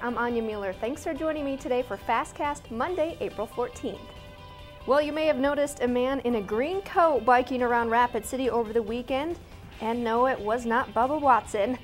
I'm Anya Mueller. Thanks for joining me today for FastCast Monday, April 14th. Well, you may have noticed a man in a green coat biking around Rapid City over the weekend, and no, it was not Bubba Watson.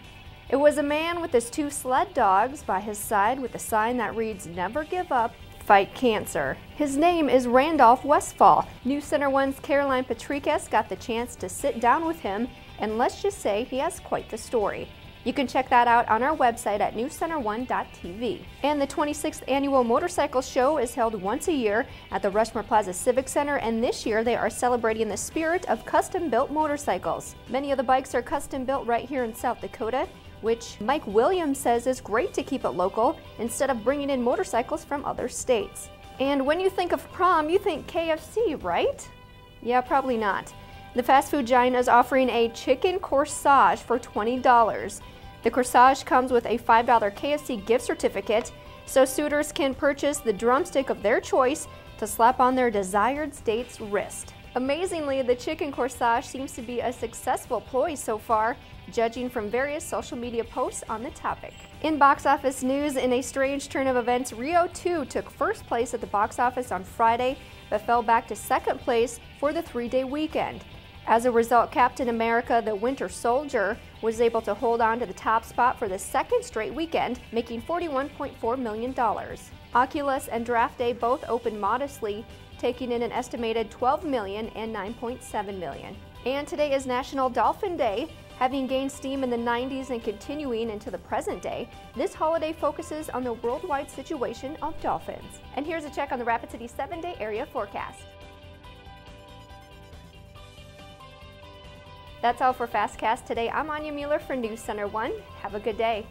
It was a man with his 2 sled dogs by his side with a sign that reads, "Never give up, fight cancer." His name is Randolph Westfall. News Center 1's Caroline Patrikas got the chance to sit down with him, and let's just say he has quite the story. You can check that out on our website at newscenter1.tv. And the 26th Annual Motorcycle Show is held once a year at the Rushmore Plaza Civic Center, and this year they are celebrating the spirit of custom-built motorcycles. Many of the bikes are custom-built right here in South Dakota, which Mike Williams says is great to keep it local instead of bringing in motorcycles from other states. And when you think of prom, you think KFC, right? Yeah, probably not. The fast food giant is offering a chicken corsage for $20. The corsage comes with a $5 KFC gift certificate, so suitors can purchase the drumstick of their choice to slap on their desired date's wrist. Amazingly, the chicken corsage seems to be a successful ploy so far, judging from various social media posts on the topic. In box office news, in a strange turn of events, Rio 2 took first place at the box office on Friday, but fell back to second place for the 3-day weekend. As a result, Captain America: The Winter Soldier was able to hold on to the top spot for the second straight weekend, making $41.4 million. Oculus and Draft Day both opened modestly, taking in an estimated $12 million and $9.7 million. And today is National Dolphin Day. Having gained steam in the 90s and continuing into the present day, this holiday focuses on the worldwide situation of dolphins. And here's a check on the Rapid City 7-day area forecast. That's all for FastCast today. I'm Anya Mueller for News Center 1. Have a good day.